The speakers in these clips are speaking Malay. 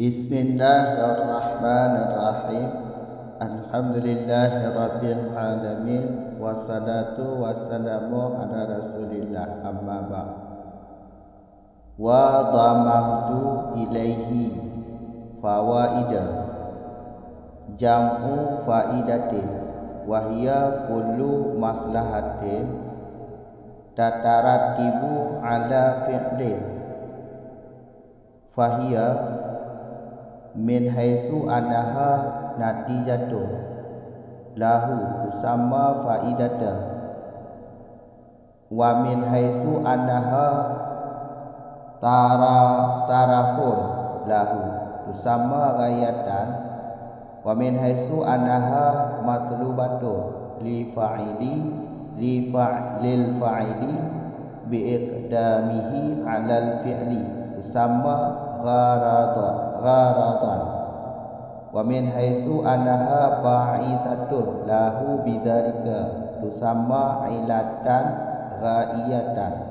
Bismillahirrahmanirrahim. Alhamdulillahirabbil alamin wassalatu wassalamu ala Rasulillah amma ba'd. Wa dhamamtu ilaihi fawaida jam'u faidatin wa hiya kullu maslahatin tataratibu ala fi'lin fahiya min haitsu annaha natijatu lahu tusamma faidatan wa min haitsu annaha tarafun lahu tusamma ghayatan wa min haitsu annaha matlubatun lil fa'ili bi iqdamihi 'alal fi'li tusamma gharatan wa min haitsu annaha ba'idatun lahu bidzalika tusamma ilatan ghaiyatan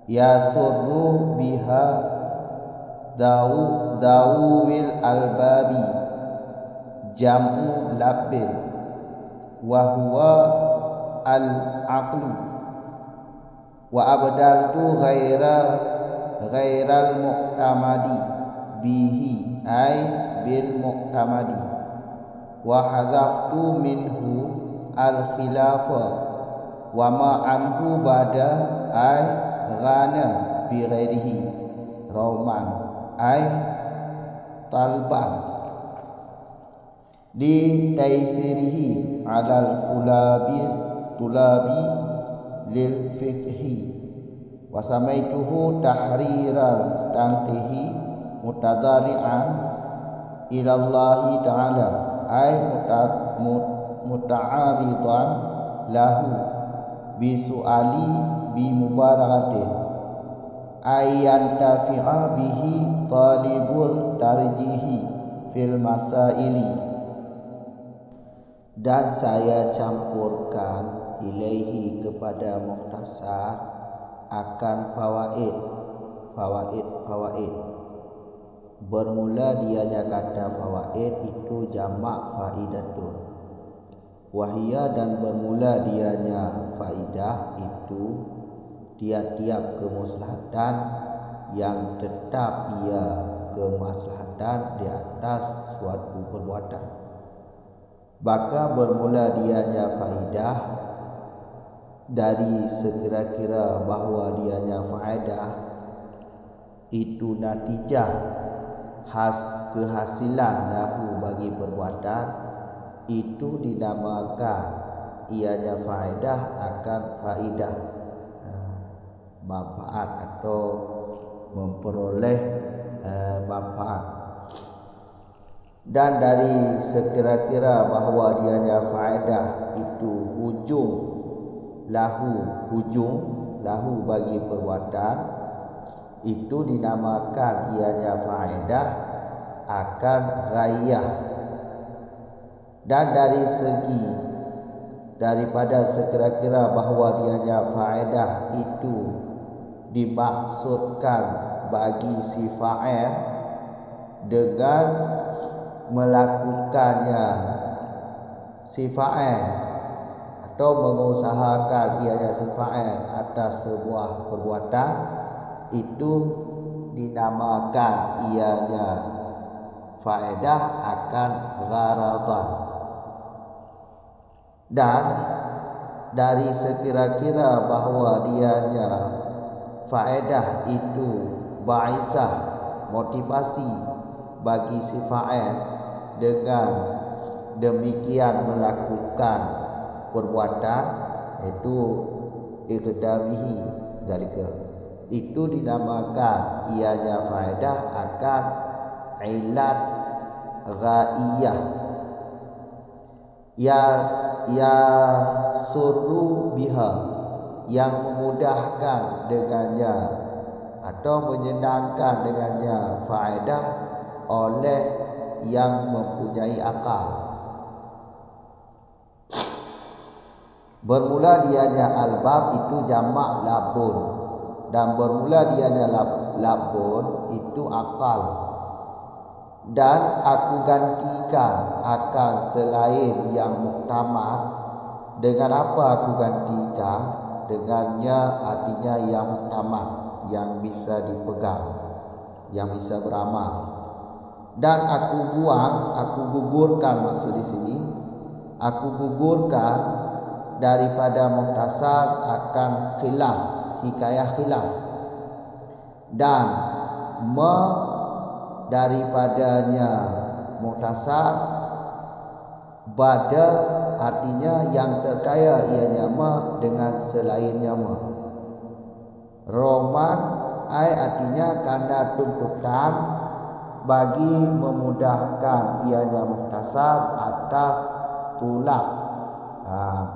yasurru biha dawil albabi jam'u labin wa huwa al-aqlu wa abdaltu ghairal mu'tamadi bihi ay bil mu'tamadi wa hadaftu minhu al khilafa wa ma anhu ba'da ay ghana bi ghairihi rauman ay talban di taisirihi alal tulabi lil fiqhi wa samaituhu tahriral tanqihi mutadari'an ilallahi ta'ala ay muta'aridan lahu bisu'ali bimubarakatin ayyan tafi'a bihi talibul tarjihi fil masaili. Dan saya campurkan ilaihi kepada mukhtasar akan fawaid. Bermula dianya kata fawaid itu jamak faidatun. Wahia dan bermula dianya faidah itu tiap-tiap kemaslahatan yang tetap ia kemaslahatan di atas suatu perbuatan. Maka bermula dianya faidah dari sekira-kira bahawa dianya faedah itu natijah kehasilan lahu bagi perbuatan, itu dinamakan ianya faedah akan faidah manfaat atau memperoleh manfaat. Dan dari sekira-kira bahawa dianya faedah itu hujung lahu bagi perbuatan, itu dinamakan ianya faedah akan ghayah. Dan dari segi daripada sekira-kira bahawa dianya faedah itu dimaksudkan bagi si fa'il dengan melakukannya si fa'il atau mengusahakan ianya si fa'il atas sebuah perbuatan, itu dinamakan ianya faedah akan gharadan. Dan dari sekira-kira bahawa dianya faedah itu ba'isah motivasi bagi si fa'il dengan demikian melakukan perbuatan, itu iqdamihi zalika, itu dinamakan ianya faedah akan ilat ghaiyah. Ya surru biha, yang memudahkan dengannya atau menyenangkan dengannya faedah oleh yang mempunyai akal. Bermula dianya albab itu jamak labun, dan bermula dianya labun itu akal. dan aku gantikan akan selain yang muktamad. Dengan apa aku gantikan? Dengannya artinya yang muktamad, yang bisa dipegang, yang bisa beramal. Dan aku buang, aku gugurkan, maksud di sini aku gugurkan daripada muhtasar akan khilaf, hikayah khilaf, dan daripadanya muhtasar bada artinya yang terkaya ianya dengan selainnya roman ai artinya karena tuntutan bagi memudahkan ianya muhtasar atas tulab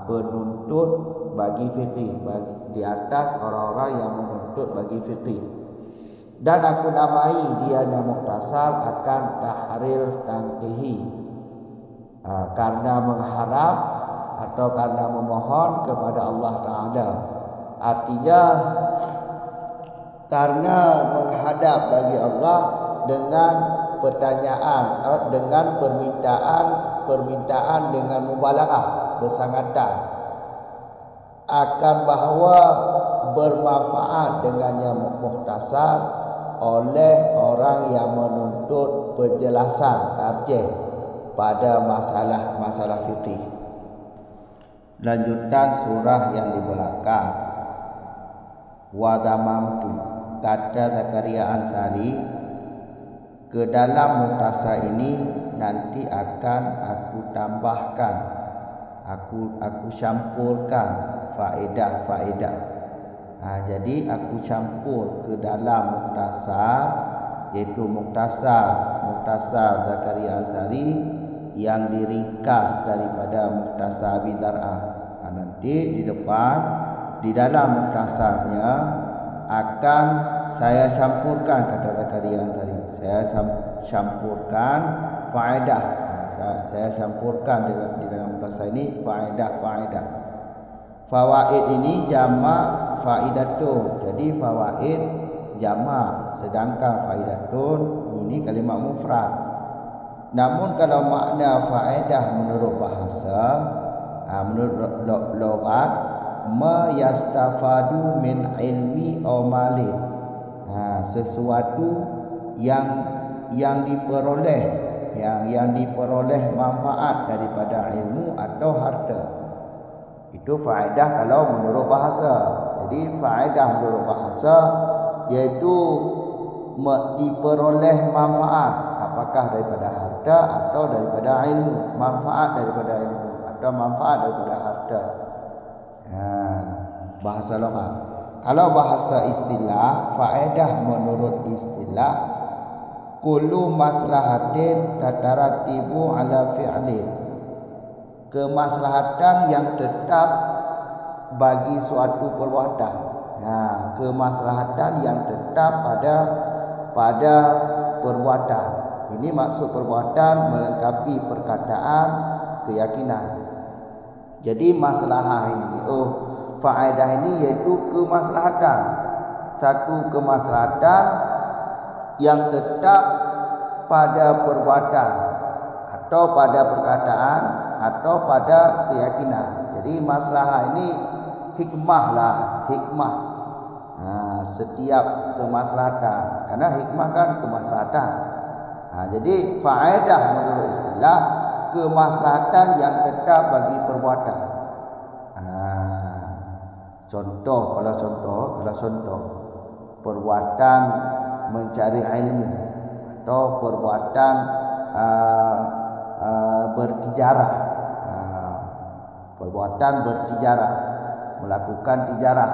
penuntut bagi fiqih, di atas orang-orang yang menuntut bagi fiqih. Dan aku namai dianya muhtasar akan tahrir tangkihi, karena mengharap atau karena memohon kepada Allah Ta'ala. Artinya karena menghadap bagi Allah dengan pertanyaan, dengan permintaan dengan mubalaghah, bersangatan akan bahawa bermanfaat dengannya muhtasar oleh orang yang menuntut penjelasan tarjih pada masalah fiqih. Lanjutan surah yang di belakang. Wa damamtu, kata Zakaria Ansari, ke dalam muhtasar ini nanti akan aku tambahkan, aku campurkan faedah-faedah. Jadi aku campur ke dalam muhtasar, iaitu muhtasar Zakaria Ansari yang diringkas daripada muhtasar Abi Dar'ah. Nanti di depan, di dalam muhtasarnya akan saya campurkan, kata Zakaria Ansari, saya campurkan faedah. Saya campurkan di dalam muhtasar ini faedah-faedah. Fawaid ini jamak faidatun. Jadi fawaid jamak, sedangkan faidatun ini kalimat mufrad. Namun kalau makna faedah menurut bahasa, menurut lughat, ma yastafadu min ilmi aw malin, sesuatu yang diperoleh, yang diperoleh manfaat daripada ilmu atau harta. Itu faedah kalau menurut bahasa. Jadi faedah menurut bahasa iaitu diperoleh manfaat, apakah daripada harta atau daripada ilmu, manfaat daripada ilmu atau manfaat daripada harta. Bahasa lughat. Kalau bahasa istilah, faedah menurut istilah kullu maslahatin tataratibu ala fi'lin, kemaslahatan yang tetap bagi suatu perbuatan. Kemaslahatan yang tetap pada perbuatan. Ini maksud perbuatan melengkapi perkataan, keyakinan. Jadi maslahah ini, faedah ini iaitu kemaslahatan. Satu kemaslahatan yang tetap pada perbuatan atau pada perkataan atau pada keyakinan. Jadi maslahah ini hikmah. Setiap kemaslahatan, karena hikmah kan kemaslahatan. Jadi faedah menurut istilah kemaslahatan yang tetap bagi perbuatan. Contoh perbuatan mencari ilmu atau perbuatan bertijarah, melakukan tijarah,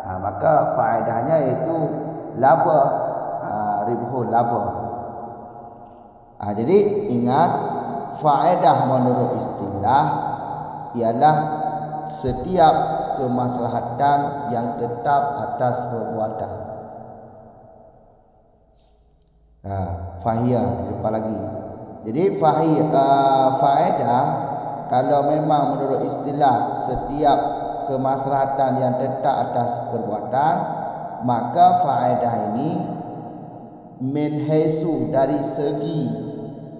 maka faedahnya itu laba, ribhul laba. Jadi ingat, faedah menurut istilah ialah setiap kemaslahatan yang tetap atas perbuatan. Fahiyah lupa lagi. Jadi faedah kalau memang menurut istilah setiap kemaslahatan yang tetap atas perbuatan, maka faedah ini min haisu dari segi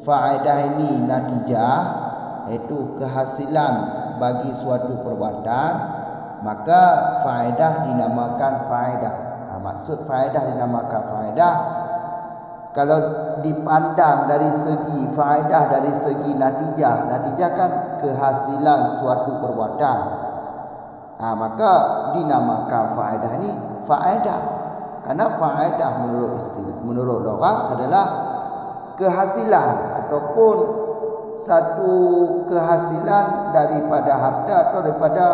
faedah ini natijah, iaitu kehasilan bagi suatu perbuatan, maka faedah dinamakan faedah. Maksud faedah dinamakan faedah kalau dipandang dari segi faedah, dari segi natijah. Natijah kan kehasilan suatu perbuatan, maka dinamakan faedah ini faedah. Karena faedah menurut orang adalah kehasilan ataupun satu kehasilan daripada harta atau daripada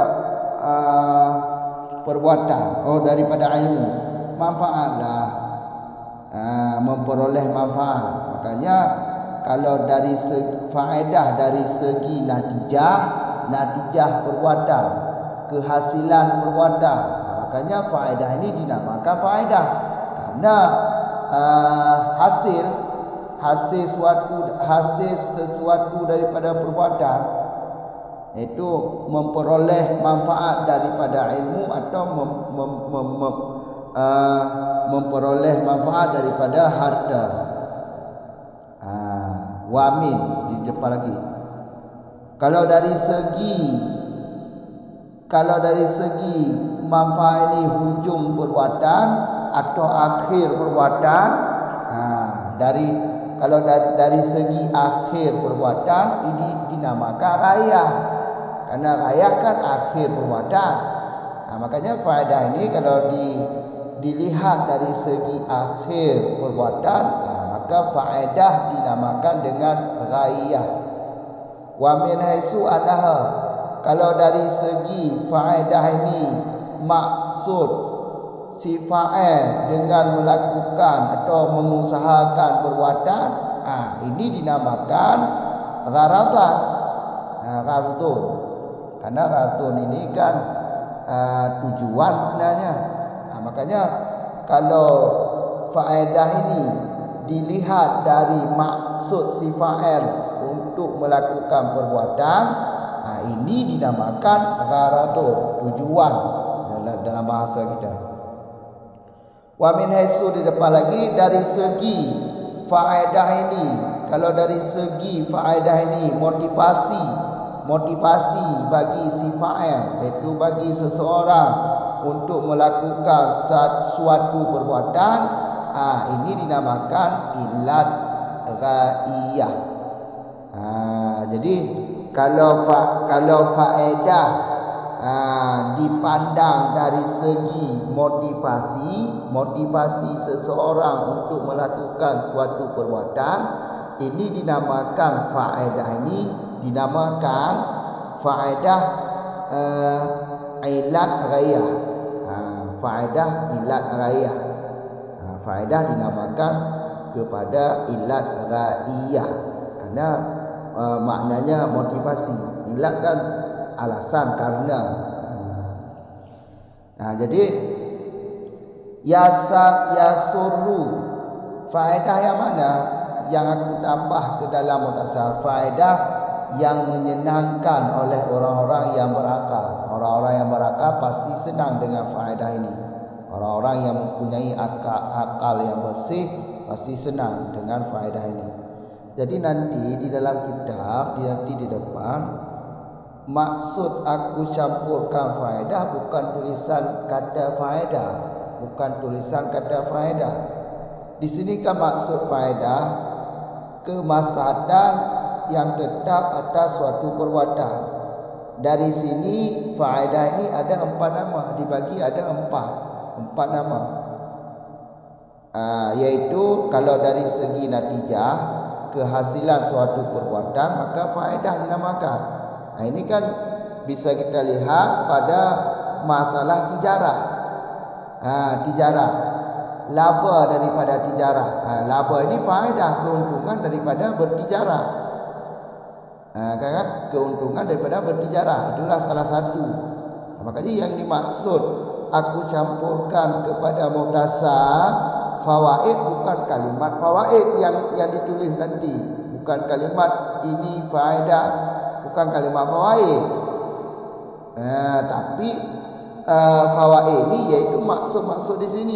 perbuatan, daripada ilmu, manfaatlah, memperoleh manfaat. Makanya kalau dari faedah dari segi natijah perbuatan, kehasilan perbuatan, makanya faedah ini dinamakan faedah. Karena hasil sesuatu daripada perbuatan, itu memperoleh manfaat daripada ilmu atau memperoleh manfaat daripada harta. Wamin di depan lagi. Kalau dari segi manfaat ini hujung perbuatan atau akhir perbuatan, dari segi akhir perbuatan ini dinamakan rayah. Karena rayah kan akhir perbuatan. Makanya faedah ini kalau dilihat dari segi akhir perbuatan, maka faedah dinamakan dengan rayah. Wa min haitsu anaha, kalau dari segi faedah ini maksud si fa'il dengan melakukan atau mengusahakan perbuatan, ini dinamakan gharadhan. Gharadun. Karena gharadun ini kan tujuan maknanya. Makanya kalau faedah ini dilihat dari maksud si fa'il untuk melakukan perbuatan, ini dinamakan gharadun, tujuan dalam bahasa kita. Wa min haitsu di depan lagi, dari segi faedah ini, kalau dari segi faedah ini motivasi bagi si fa'il, iaitu bagi seseorang untuk melakukan suatu perbuatan, ini dinamakan illat ghaiyah. Jadi kalau faedah dipandang dari segi motivasi seseorang untuk melakukan suatu perbuatan, ini dinamakan faedah ini dinamakan faedah illat ghaiyah. Faedah illat ghaiyah. Faedah dinamakan kepada illat ghaiyah karena maknanya motivasi. Illat kan alasan, karena. Jadi yasuru, faedah yang mana yang aku tambah ke dalam mutasawwif? Faedah yang menyenangkan oleh orang-orang yang berakal. Orang-orang yang berakal pasti senang dengan faedah ini. Orang-orang yang mempunyai akal yang bersih pasti senang dengan faedah ini. Jadi nanti di dalam kitab, nanti di depan, maksud aku campurkan faedah bukan tulisan kata faedah, bukan tulisan kata faedah. Di sini kan maksud faedah kemaslahatan yang tetap atas suatu perbuatan. Dari sini faedah ini ada 4 nama, dibagi ada 4 nama. Yaitu kalau dari segi natijah, kehasilan suatu perbuatan, maka faedah dinamakan. Ini kan bisa kita lihat pada masalah tijarah. Tijarah, laba daripada tijarah. Laba ini faedah, keuntungan daripada bertijarah. Kan keuntungan daripada bertijarah, itulah salah satu. Makanya yang dimaksud aku campurkan kepada muhtasab fawaid, bukan kalimat fawaid yang ditulis nanti, bukan kalimat ini faedah, bukan kalimat fawaid. Tapi fawaid ini yaitu maksud-maksud di sini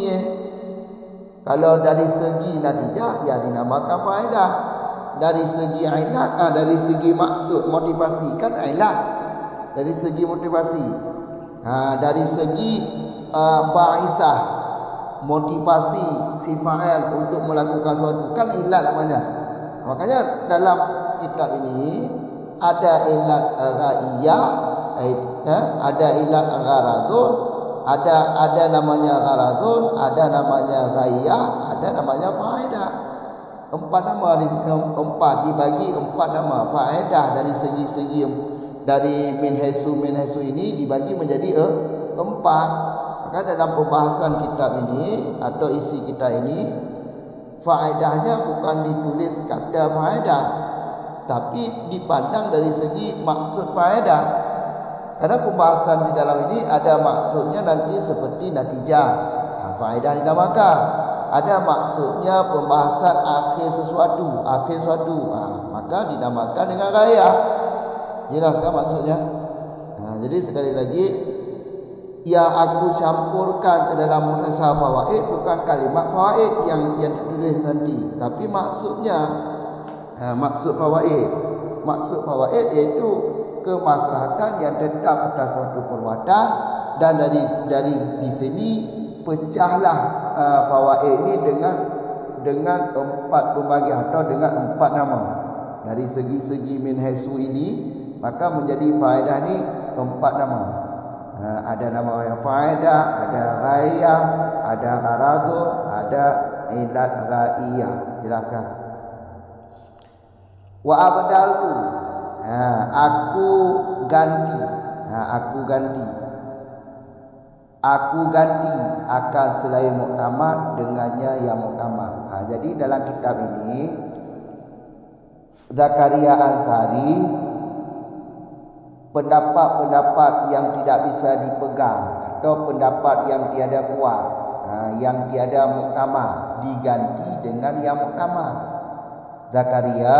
Kalau dari segi natijah, ya dinamakan faedah. Dari segi ilat, dari segi maksud, motivasi, kan ilat. Dari segi motivasi. Dari segi ba'isah, motivasi si fa'il untuk melakukan sesuatu, kan ilat namanya. Makanya dalam kitab ini ada ilat ghaiyah, ada ilat gharadun, ada namanya gharadun, ada namanya ghaiyah, ada namanya faedah. 4 nama di sini, 4 dibagi 4 nama. Faedah dari segi-segi, dari min haisu ini dibagi menjadi 4. Maka dalam pembahasan kitab ini atau isi kita ini, faedahnya bukan ditulis kata faedah, tapi dipandang dari segi maksud faedah. Karena pembahasan di dalam ini ada maksudnya nanti seperti natijah, faedah dinamakan. Ada maksudnya pembahasan akhir sesuatu, maka dinamakan dengan ghaiyah. Jelas kan maksudnya? Jadi sekali lagi, yang aku campurkan ke dalam muhtasab fawaid bukan kalimat fawaid yang ditulis nanti, tapi maksudnya. Maksud fawaid iaitu kemaslahatan yang tetap atas suatu perbuatan, dan dari di sini pecahlah fawaid ini dengan 4 pembagian atau dengan 4 nama. Dari segi-segi min haisu ini, maka menjadi faedah ni 4 nama. Ada nama yang faedah, ada ghaiyah, ada gharadun, ada ilat ghaiyah. Jelaskan. Wa abdaltu, aku ganti, aku ganti akan selain muktamad dengannya yang muktamad. Jadi dalam kitab ini Zakaria Ansari, pendapat-pendapat yang tidak bisa dipegang atau pendapat yang tiada kuat, yang tiada muktamad, diganti dengan yang muktamad. Zakaria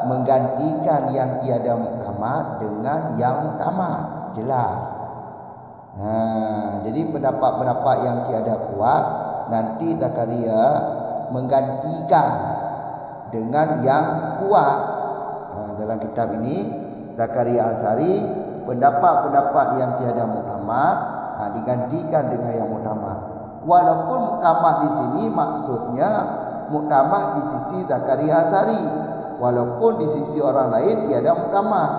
menggantikan yang tiada muktamad dengan yang muktamad. Jelas. Jadi pendapat-pendapat yang tiada kuat, nanti Zakaria menggantikan dengan yang kuat. Dalam kitab ini Zakaria Ansari, pendapat-pendapat yang tiada muktamad digantikan dengan yang muktamad. Walaupun muktamad di sini maksudnya muktamad di sisi Zakaria Ansari, walaupun di sisi orang lain tiada muktamad.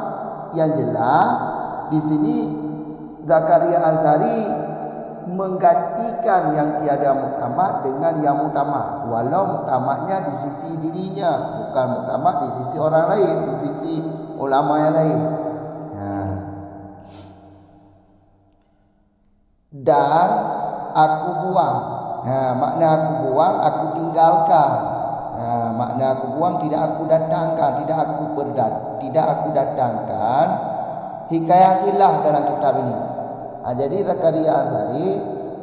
Yang jelas di sini Zakaria Ansari menggantikan yang tiada muktamad dengan yang muktamad, walau muktamadnya di sisi dirinya, bukan muktamad di sisi orang lain, di sisi ulama yang lain. Dan aku buang, makna aku buang, aku tinggalkan. Makna aku buang, tidak aku datangkan, tidak aku datangkan hikayah khilaf dalam kitab ini. Jadi Zakaria Ansari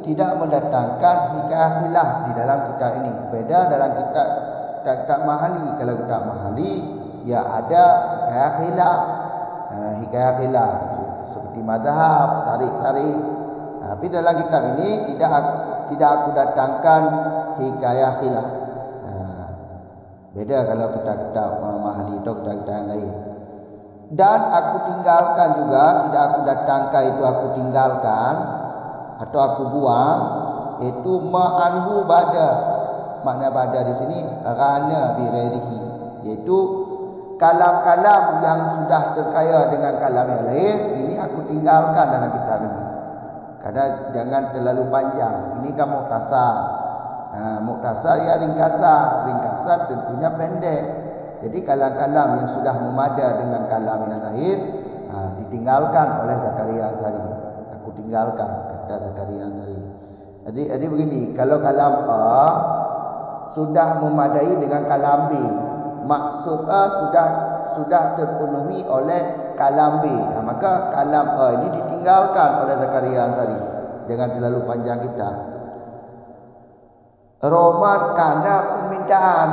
tidak mendatangkan hikayah khilaf di dalam kitab ini. Beda dalam kitab Mahali. Kalau kitab Mahali, ya ada hikayah khilaf seperti mazhab, tarik-tarik. Tapi dalam kitab ini tidak aku datangkan hikayah khilaf. Beda kalau kitab Mahali atau kitab yang lain. Dan aku tinggalkan juga, tidak aku datangkan itu aku tinggalkan atau aku buang, itu ma'anhu bada. Makna bada di sini rana bi ghairihi, yaitu kalam-kalam yang sudah terkaya dengan kalam yang lain, ini aku tinggalkan dalam kitab ini. Karena jangan terlalu panjang. Ini kan muktasar. Muktasar ya ringkasan tentunya pendek. Jadi kalam-kalam yang sudah memada dengan kalam yang lain ditinggalkan oleh Zakaria Ansari. Aku tinggalkan, kata Zakaria Ansari. Jadi begini, kalau kalam A sudah memadai dengan kalam B, maksud A sudah terpenuhi oleh kalam B, maka kalam A ini ditinggalkan oleh Zakaria Ansari. Jangan terlalu panjang kita. Roman karena permintaan,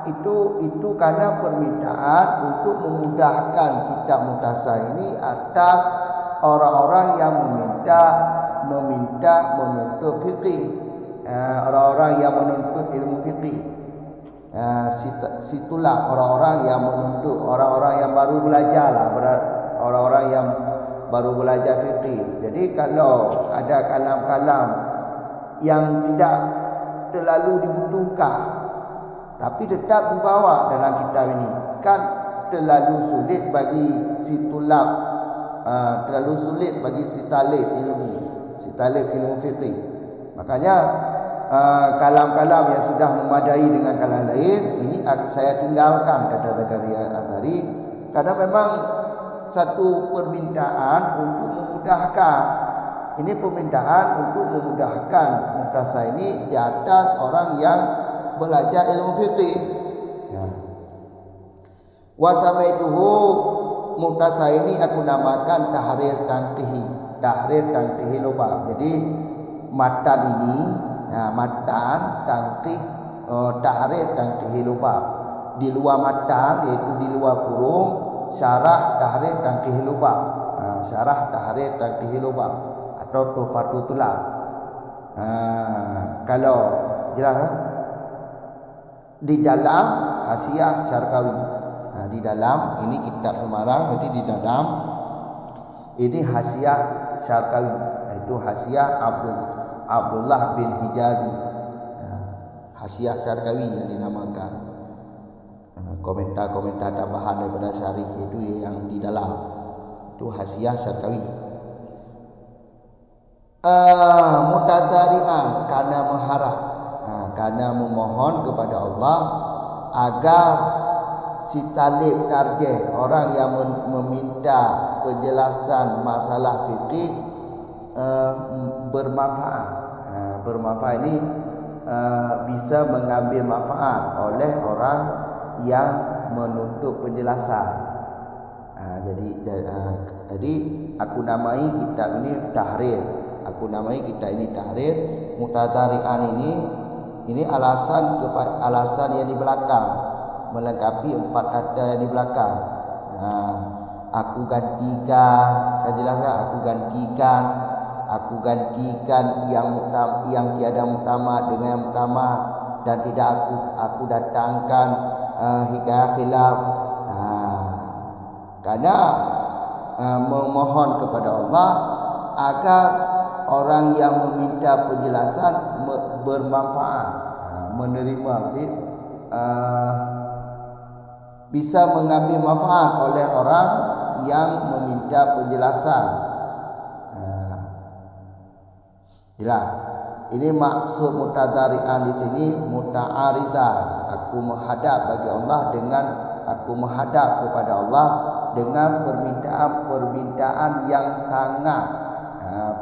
itu karena permintaan untuk memudahkan kitab Muhtasar ini atas orang-orang yang meminta menuntut fikih. orang-orang yang menuntut ilmu fiqih. Situlah orang-orang yang menuntut, orang-orang yang baru belajar lah, orang-orang yang baru belajar fiqih. Jadi kalau ada kalam-kalam yang tidak terlalu dibutuhkan tapi tetap dibawa dalam kitab ini, kan terlalu sulit bagi si tulab, terlalu sulit bagi si talib ilmu fiqih. Makanya kalam-kalam yang sudah memadai dengan kalam lain ini saya tinggalkan, kata Zakaria Azhari, karena memang satu permintaan untuk memudahkan. Ini permintaan untuk memudahkan Mukhtasar ini di atas orang yang belajar ilmu fiqih. Ya. Wasamaituhu, Mukhtasar ini aku namakan Tahrir Tanqihi. Tahrir Tanqihi lubab. Jadi matan ini, matan Tanqih, Tahrir Tanqihi lubab. Di luar matan, iaitu di luar kurung, Syarah Tahrir Tanqihi lubab. Syarah Tahrir Tanqihi lubab atau Tuhfatul Tulab. Kalau jelas, di dalam Hasiah Syarkawi. Di dalam ini kitab Semarang, berarti di dalam ini Hasiah Syarkawi, itu Hasiah Abdullah bin Hijazi. Hasiah Syarkawi yang dinamakan. Komentar-komentar tambahan daripada syarih itu yang di dalam, itu Hasiah Syarkawi. Mutadarian, karena mengharap, karena memohon kepada Allah agar si talib tarjih, orang yang meminta penjelasan masalah fikih, bermanfaat. Bermanfaat ini bisa mengambil manfaat oleh orang yang menuntut penjelasan. Jadi aku namai kitab ini Tahrir. Aku namai kitab ini Tahrir. Mutadarian ini alasan yang di belakang, melengkapi 4 kata yang di belakang. Aku gantikan, aku gantikan yang tiada muktamad dengan yang muktamad, dan tidak aku datangkan hikayat khilaf. Karena memohon kepada Allah agar orang yang meminta penjelasan bermanfaat, menerima, bisa mengambil manfaat oleh orang yang meminta penjelasan. Jelas. Ini maksud mutadarian di sini, muta'aridah. Aku menghadap bagi Allah dengan aku menghadap kepada Allah dengan permintaan yang sangat,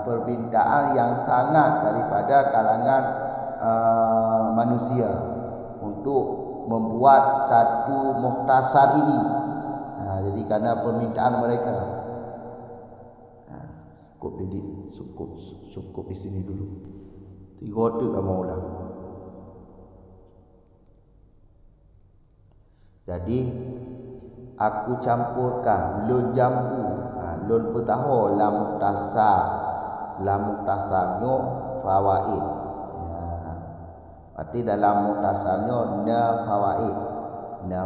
permintaan yang sangat daripada kalangan manusia untuk membuat satu mukhtasar ini. Jadi karena permintaan mereka. Cukup di sini dulu. 3 otak kamu ulang. Jadi aku campurkan lun jampu, lun petaho lam mukhtasarnya fawaid. Berarti dalam mukhtasarnya na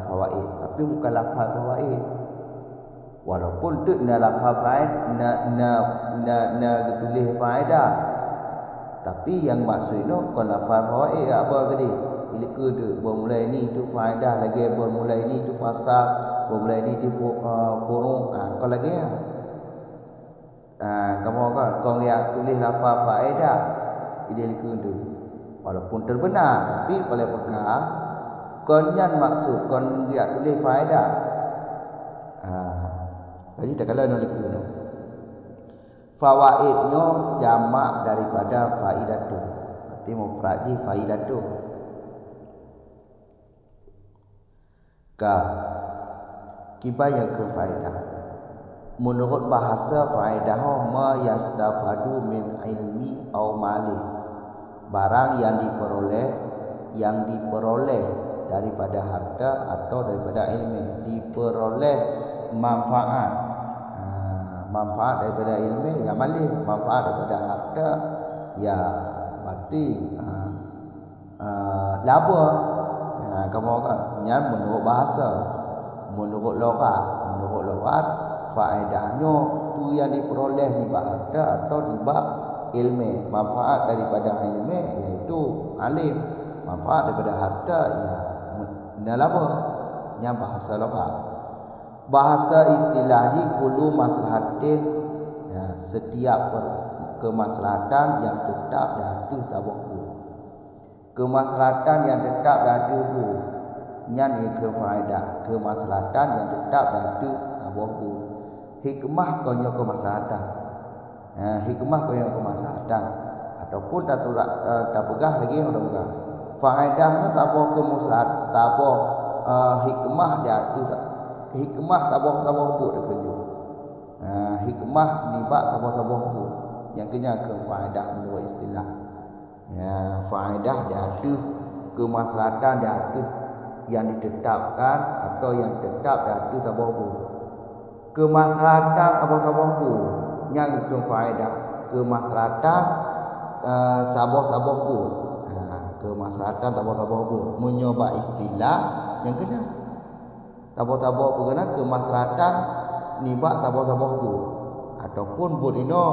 fawaid. Tapi bukan lafaz fawaid. Walaupun tu na lafaz faid, na tulis faedah. Tapi yang maksudnya bukan lafaz fawaid apa tadi? Bila ke tu bermulai ni tu faedah, lagi bermulai ni tu pasal, bermulai ni tu furu'. Kau lagi ya? Kamu kan kau yang tulis lafaz faedah, dia ke tu. Walaupun terbenar, tapi boleh pegang kau yang maksud kau dia tulis faedah. Jadi tak kalau nak liku tu. Fawaidnya jamak daripada faidatu. Berarti mufradji faidatu. Kibaya ke faedah. Menurut bahasa faedah ma yastafadu min ilmi au mali. Barang yang diperoleh daripada harta atau daripada ilmu, diperoleh manfaat. Manfaat daripada ilmu ya mali, manfaat daripada harta ya berarti laba kamu kan nyan menurut bahasa, menurut logat faedahnya tu yang diperoleh di harta atau di ilmu. Manfaat daripada ilmu iaitu alim, manfaat daripada harta ya laba. Yang bahasa logat. Bahasa istilah di kullu maslahatin ya, setiap kemaslahatan yang tetap dadu tabahu. Kemaslahatan yang tetap dadu bu nyan ke faedah, kemaslahatan yang tetap dadu tabahu. Hikmah konyo kemaslahatan. Hikmah konyo kemaslahatan ataupun tak pegah lagi orang pegah. Faedahnya tabahu kemaslahatan, tabahu hikmah dadu, hikmah tabahu bu dak kerja. Hikmah nibak tabahu bu yang kena ke faedah menurut istilah. Ya, faedah dadu, kemaslahatan dadu yang ditetapkan atau yang tetap dadu tabahu. Kemaslahatan tabahu yang ke faedah, kemaslahatan sabahu. Kemaslahatan tabahu menyoba istilah yang kena tabahu kena kemaslahatan nibak tabahu ataupun budino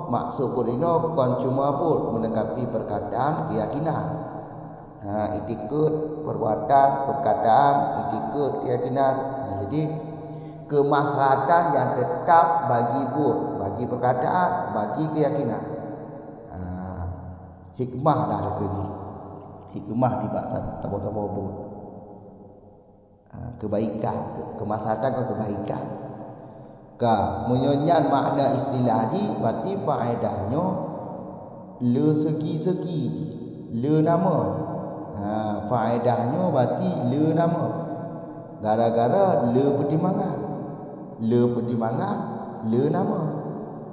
maksud budino kon cuma pun menanggapi perkataan keyakinan. Itikad perbuatan perkataan itikad keyakinan. Jadi kemaslahatan yang tetap bagi bagi perkataan bagi keyakinan. Hikmah dah ada kini. Hikmah di bahasa tabahu kebaikan, kemaslahatan ke kebaikan. Menyonyan makna istilah ni berarti faedahnya le segi-segi, le nama. Faedahnya berarti le nama. Gara-gara le pertimbangan. Le pertimbangan, le nama.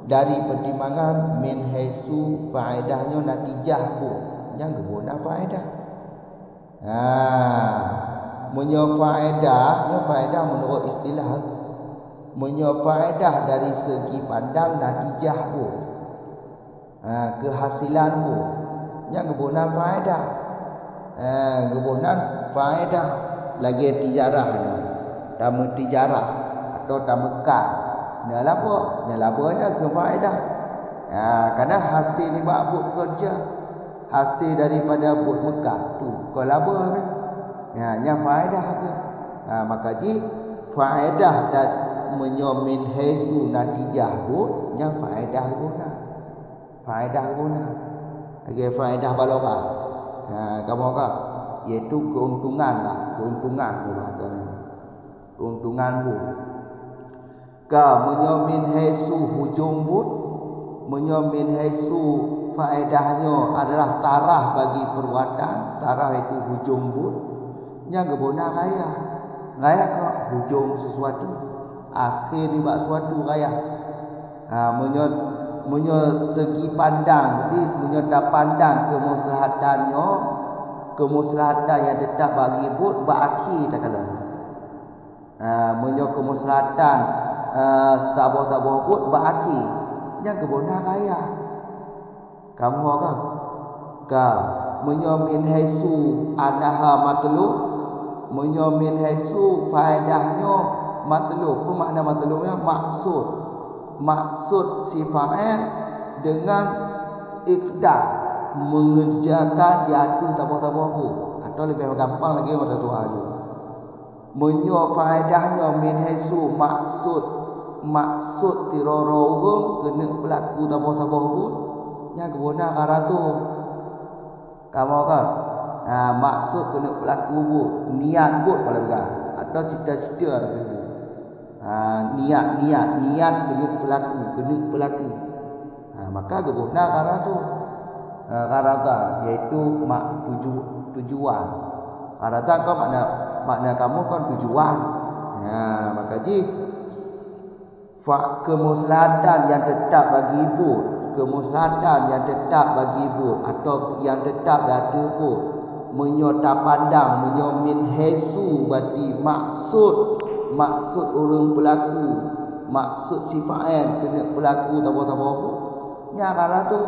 Dari pertimbangan min haisu faedahnya natijah bu. Yang guna faedah. Menyo faedah menurut istilah menyo faedah dari segi pandang natijah bu. Kehasilan bu. Yang guna faedah. Guna faedah lagi tijarah. Tamu tijarah atau tamu kah. Nyalabanya ke faedah. Karena hasil ni buat kerja. Hasil daripada buat Mekah tu kau laba kan. Yang faedah ke. Maka ji faedah dan menyomin haisu natijah bu yang faedah guna. Faedah guna. Lagi faedah balogha. Kamu kan iaitu keuntungan lah, keuntungan tu bahasa ni. Keuntungan bu. Menyomin haisu hujung bu, menyomin haisu faedahnya adalah tarah bagi perbuatan. Tarah itu hujung but. Yang guna raya. Raya ke hujung sesuatu. Akhir ni buat sesuatu raya. Menyo segi pandang. Berarti menyo tak pandang kemaslahatannya. Kemaslahatan yang tetap bagi but berakhir tak kala. Menyo kemaslahatan tabahu but berakhir. Yang guna raya. Kamu kan? Menyomin haisu anaha matlub, menyomin haisu faedahnya matlub. Apa makna matlubnya? Maksud. Maksud si fa'il dengan iqdar mengerjakan diadu tabahu. Atau lebih gampang lagi kata Tuhan. Menyo faedahnya min haisu maksud tirara urang kena berlaku tabahu. Yang guna arah tu kamu kan maksud kena berlaku bu niat bu pada begal atau cita-cita ada tu niat kena berlaku maka guna arah tu karatan iaitu tujuan karatan kau makna kamu kan tujuan maka ji kemaslahatan yang tetap bagi ibu, kemaslahatan yang tetap bagi ibu atau yang tetap dadu ibu, menyota pandang, menyomin haisu berarti maksud orang pelaku, maksud si fa'il kena pelaku tabahu nya kara tu.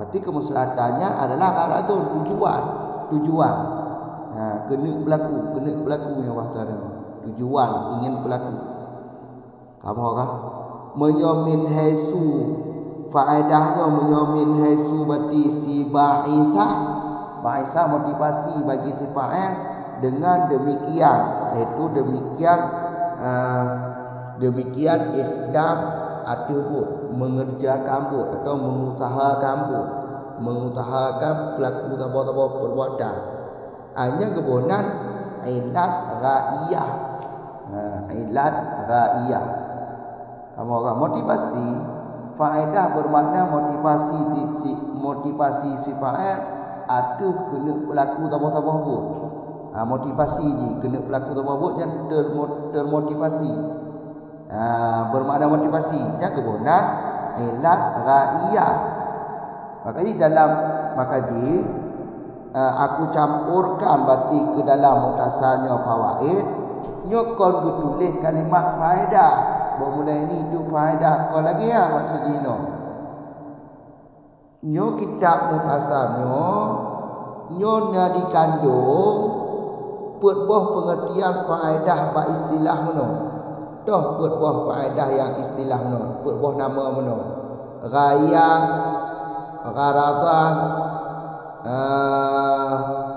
Berarti kemaslahatannya adalah gharadun, tujuan. Kena berlaku yang wahtara. Tujuan ingin berlaku. Kamu kan? Menyomin haisu faedahnya menyomin haisu berarti si ba'ithah motivasi bagi si fa'il dengan demikian, iaitu demikian ikdam atubut, mengerjakan but atau mengusahakan pelaku tabah perbuatan. Hanya kebunan ilat ghaiyah. Kamu orang motivasi faedah bermakna motivasi si fa'il atuh kena pelaku tabah but. Motivasi je kena pelaku tabah but yang termotivasi. Bermakna motivasi yang kebunan ilat ghaiyah. Makanya aku campurkan berarti ke dalam muktasarnya fawaid nyokon tulis kalimat faedah. Bermula ini tu faedah. Kau lagi ya maksud jino. Nyo kitab muktasarnya nyo na dikandung buah pengertian faedah ba istilah mana. Toh buah faedah yang istilah mana. Buah nama mana. Ghayah, gharadan,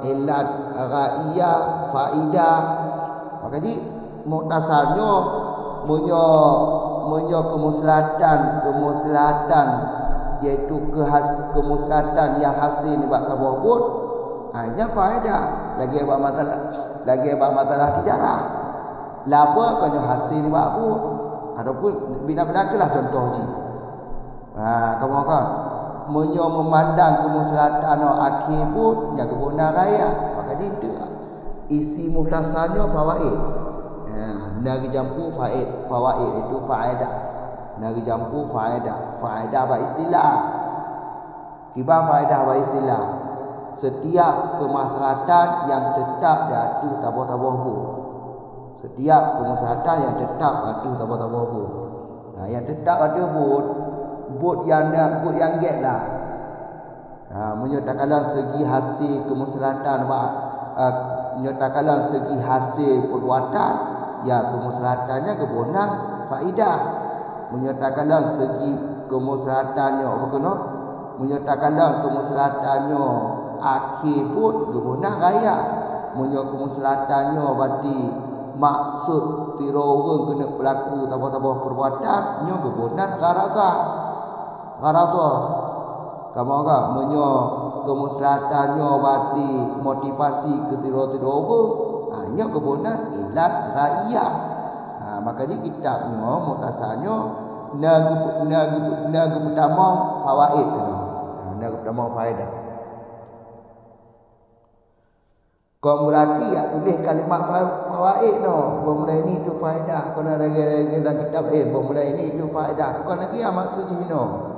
ilat, ghaiyah, faidah. Makanya muktasarnya menyo kemuslahatan iaitu kemuslahatan yang hasil buat tabawud hanya faedah lagi apa masalah tijarah laba kanyo hasil buat abud ataupun bina-bina kelah contoh ni kamu kan menyo memandang kemuslahatan akhir pun yang guna raya maka itu isi muhtasarnya fawaid. Nari jampu fawaid itu faedah. Nari jampu faedah ba istilah. Tiba faedah ba istilah. Setiap kemaslahatan yang tetap datu tabah-tabah bu. Setiap kemaslahatan yang tetap datu tabah-tabah bu. Yang tetap ada but yang get lah. Menyatakan segi hasil kemaslahatan menyatakan segi hasil perbuatan ya kemaslahatannya kebunan faedah. Menyatakan segi kemaslahatannya menyatakan kemaslahatannya akhir pun kebunan raya. Menyatakan kemaslahatannya berarti maksud tirorun kena berlaku tabah-tabah perbuatan nyo kebunan gharadha. Kamu agak kemaslahatannya berarti motivasi ke tiror-tiror hanya kebunan ilat ghaiyah. Makanya kitabnya muktasarnya naga pertama fawaid tu. Naga pertama faedah. Kau berarti ya tulis kalimat fawaid no. Bermula ini tu faedah. Kau nak lagi dalam kitab bermula ini tu faedah. Kau lagi apa maksud je no?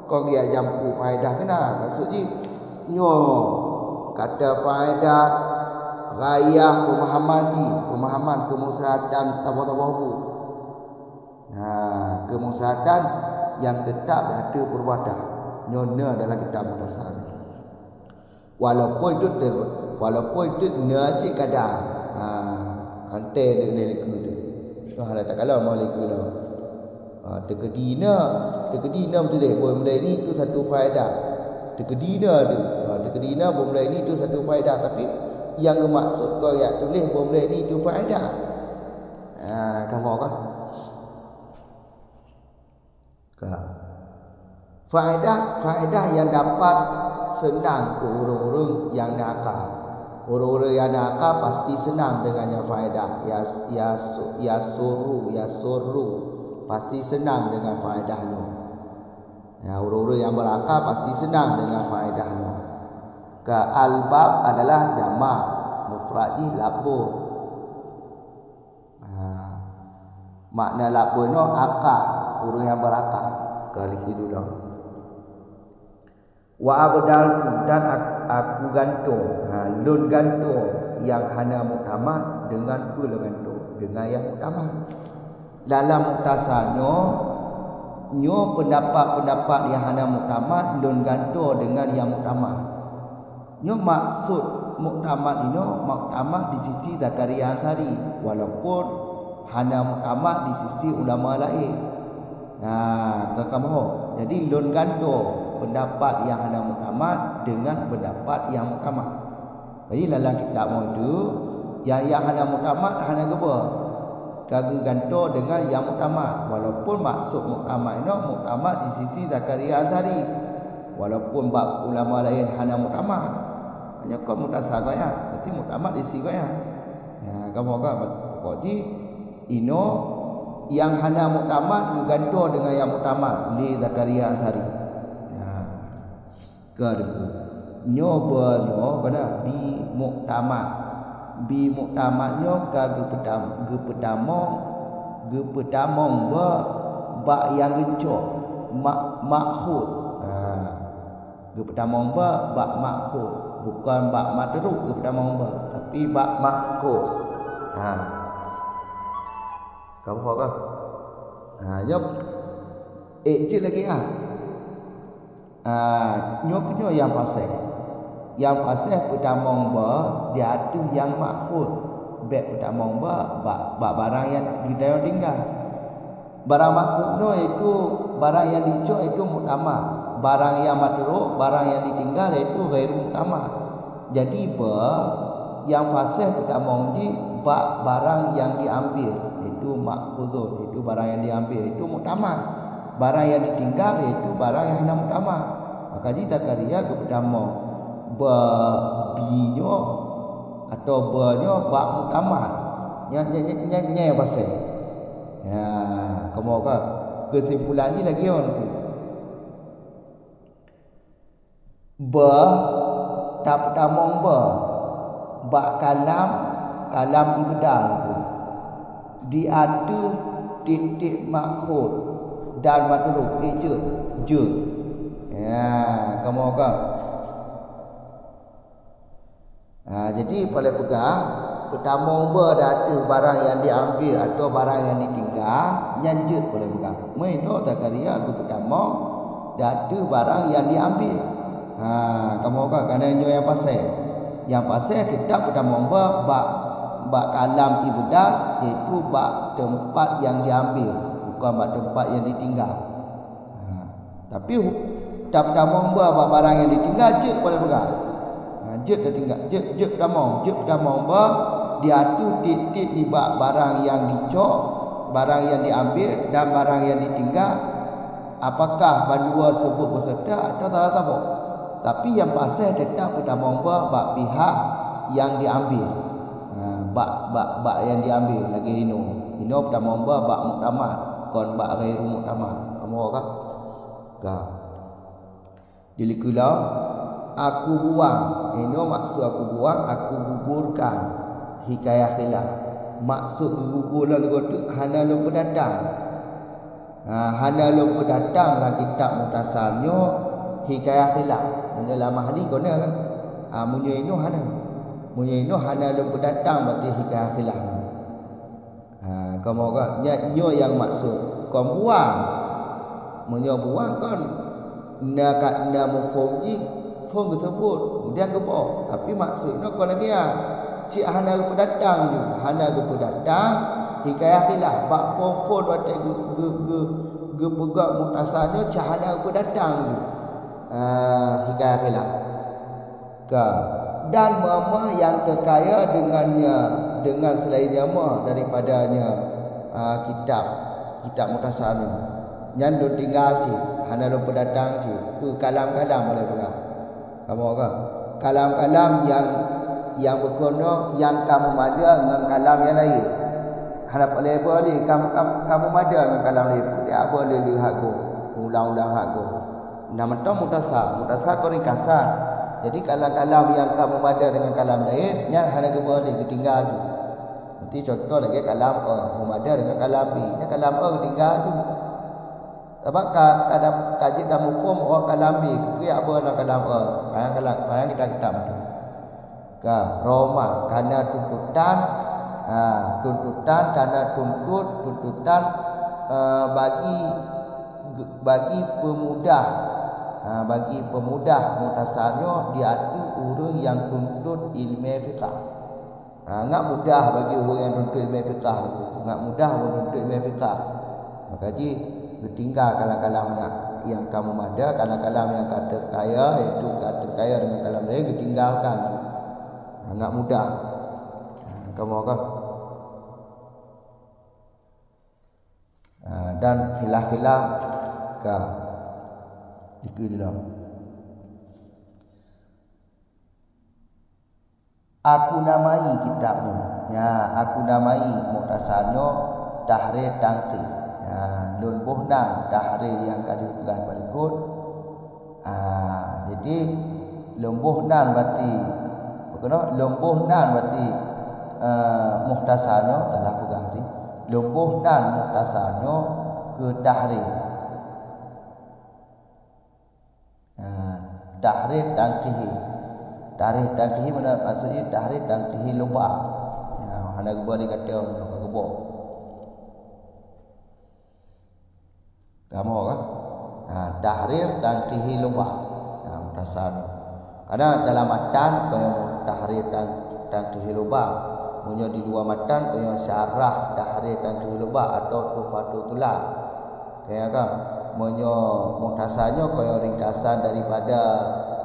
Kau dia jampu faedah kena maksud je nyo kata faedah gayah pemahaman kemaslahatan tabah-tabah bu. Kemaslahatan yang tetap ada perbuatan nyona dalam kitab muktasar. Walaupun itu nasi kadang hantar leka tu. Ada tak kalau mau leka dah. Tekadina betul deh. Benda ini tu satu faedah. Tekadina benda ini tu satu faedah tapi yang bermaksud kau ya tulis benda ini tu faedah. Kamu kan? Faedah yang dapat senang ke orang-orang yang nakal. Orang-orang yang nakal pasti senang dengannya faedah. Ya suruh pasti senang dengan faedahnya. Orang-orang yang berakal pasti senang dengan faedahnya. Albab adalah jamak, mufradji labur. Makna labur no akal, orang yang berakal. Kali itu dah. Wa abdaltu dan aku gantung, lun gantung yang hana muktamad dengan pula gantung dengan yang muktamad. Dalam muktasarnya nyo pendapat-pendapat yang hana muktamad lun ganto dengan yang muktamad. Nyo maksud muktamad ini muktamad di sisi Zakaria Ansari, walaupun hana muktamad di sisi ulama lain. Kamu jadi lun ganto pendapat yang hana muktamad dengan pendapat yang muktamad. Jadi dalam kitab mau itu yang hana muktamad hana geba kagak ganto dengan yang muktamad, walaupun maksud muktamad ini muktamad di sisi Zakaria Ansari, walaupun bab ulama lain hana muktamad. Hanya kau mutasab ya, berarti muktamad di sisi ya. Kamu kan pokoknya ino yang hana muktamad ganto dengan yang muktamad li Zakaria Ansari. Kedua nyoba pada bi muktamadnya kagak gepetamong ba yang gencok makhus. Gepetamong ba makhus, bukan ba madruk gepetamong ba, tapi ba makhus. Kamu faham kan? Jom cik lagi nyo yang fasih. Yang fasih petamong ba dia tu yang mahfuz. Bek petamong ba barang yang kita tinggal. Barang mahfuz no itu barang yang dicok itu muktamad. Barang yang madruk, barang yang ditinggal itu ghairu muktamad. Jadi yang fasih petamong ji barang yang diambil itu mahfuzun, itu barang yang diambil itu muktamad. Barang yang ditinggal itu barang yang hana muktamad. Maka jika Zakaria kepetamong binyo atau banyo bak muktamad nya pasal kamu kan kesimpulannya lagi tak tamong bak kalam ibdal diadu titik makhud dan madruk je kamu kan. Jadi pada pegang petamong datu barang yang diambil atau barang yang ditinggal nyanjut boleh pegang. Meno Zakaria ku petamong datu barang yang diambil. Kamu kan kerana nyo yang pasal. Yang pasal tetap petamong bak kalam ibdal iaitu bak tempat yang diambil, bukan bak tempat yang ditinggal. Tapi tak petamong bak barang yang ditinggal je boleh pegang. Jet dah tinggal jet petamong dia tu titik di bak barang yang dicok, barang yang diambil dan barang yang ditinggal, apakah bandua sebut berserta atau tak tabuk. Tapi yang pasal tetap petamong bak pihak yang diambil. Bak yang diambil lagi ino petamong bak muktamad, kon bak ghairu muktamad. Kamu kan? Dilikulau aku buang. Ini maksud aku buang, aku gugurkan. Hikayah khilaf. Maksud guguran tu hana lu pendatang. Hana lu pendatang dalam kitab mutasalnya hikayah khilaf. Menjelam ahli kena kan. Munyo ino hana. Munyo ino hana lu pendatang berarti hikayah khilaf. Kamu kan nyo yang maksud kau buang. Munyo buang kan na mufhum ji fong tersebut kemudian gepo, tapi maksudnya kalau lagi cik hana pendatang je, hana pendatang hikayah khilaf bak fong watai ge pegak mutasalnya cik hana pendatang je hikayah khilaf dan mama yang terkaya dengannya dengan selainnya daripadanya kitab mutasalnya nyandun tinggal cik hana pendatang cik kalam-kalam boleh pegang. Kamu kan kalam-kalam yang berkono yang kamu ada dengan kalam yang lain. Harap boleh kamu ada dengan kalam lain. Dia boleh lihat go, ulang-ulang hak go. Nama tu mutasab kau ringkasan. Jadi kalam-kalam yang kamu ada dengan kalam lain, yang hana boleh ketinggal tu. Nanti contoh lagi kalam ada dengan kalam B, yang kalam ketinggal tu. Sebab kadang kaji dalam hukum orang kalam B, apa nak kalam bayang kita tu. Roma karena tuntutan tuntutan bagi bagi pemudah muhtasalnya dia tu orang yang tuntut ilmu fiqh. Ngak mudah bagi orang yang tuntut ilmu fiqh tu. Ngak mudah orang tuntut ilmu fiqh. Maka ji bertinggal kalam-kalam yang kamu ada, kalam-kalam yang kata kaya, iaitu kata kaya dengan kalam lain ditinggalkan. Ngak mudah. Kamu kan? Dan khilaf-khilaf ka dikira. Aku namai kitabnya. Ya, aku namai muhtasalnya tahrir tangqih. Ya, lun buhnan tahrir yang kali pegang berikut. Jadi lembuhnan berarti lembuhnan berarti muhtasalnya telah pegang ni. Lembuhnan muhtasalnya ke tahrir. Tahrir tangqih. Tahrir tangqih maksudnya tahrir tangqih lupa. Ya, hana gebo ni kata nak gebo. Kamu kan? Tahrir tangqih lupa. Ya, muhtasalnya. Karena dalam matan kaya tahrir tangqih lupa. Punya di luar matan kaya syarah tahrir tangqih lupa atau tufatul tulad. Kaya kan? Punya muhtasalnya kaya ringkasan daripada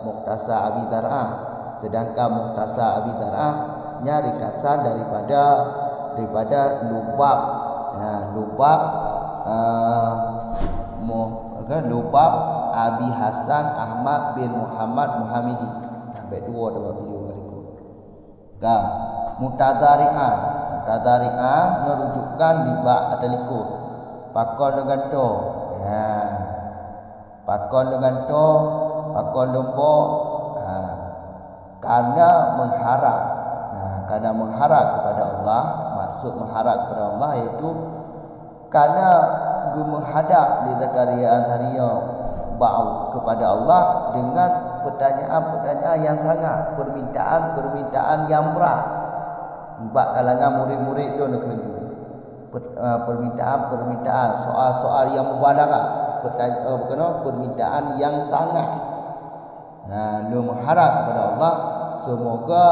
Mukhtasar Abi Dar'ah. Sedangkan Mukhtasar Abi Dar'ah nya ringkasan daripada Lubab. Lubab Abi Hasan Ahmad bin Muhammad Muhammadi. Baik dua dapat video kali itu. Mutadari'an nya rujukan di bab ada likur. Pakon dengan do. Pakon dengan do, pakon lembo. Karena mengharap kepada Allah. Maksud mengharap kepada Allah iaitu karena menghadap li Zakaria Antaria ba'u kepada Allah dengan pertanyaan-pertanyaan yang sangat, permintaan yang berat. Ibak kalangan murid-murid tu nak kerja. Permintaan, soal-soal yang mubalarah, permintaan yang sangat. Lu mengharap kepada Allah semoga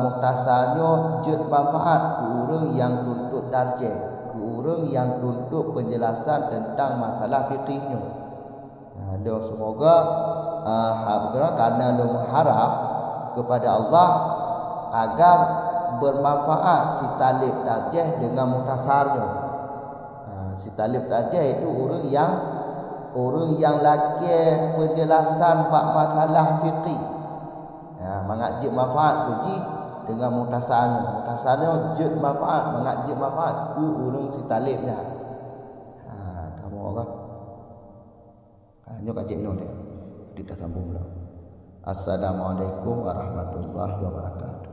muhtasalnya jud manfaat ke orang yang tuntut tarjih, ke orang yang tuntut penjelasan tentang masalah fiqihnya. Lu semoga karena lu mengharap kepada Allah agar bermanfaat si talib tarjih dengan muhtasalnya. Si talib tarjih itu orang yang laki penjelasan bab masalah fiqih. Mengajib manfaat keji dengan muhtasalnya. Muhtasalnya jid manfaat, mengajib manfaat ke orang si talibnya. Kamu orang. Hanya kajik ni dia. Kita sambung lah. Assalamualaikum warahmatullahi wabarakatuh.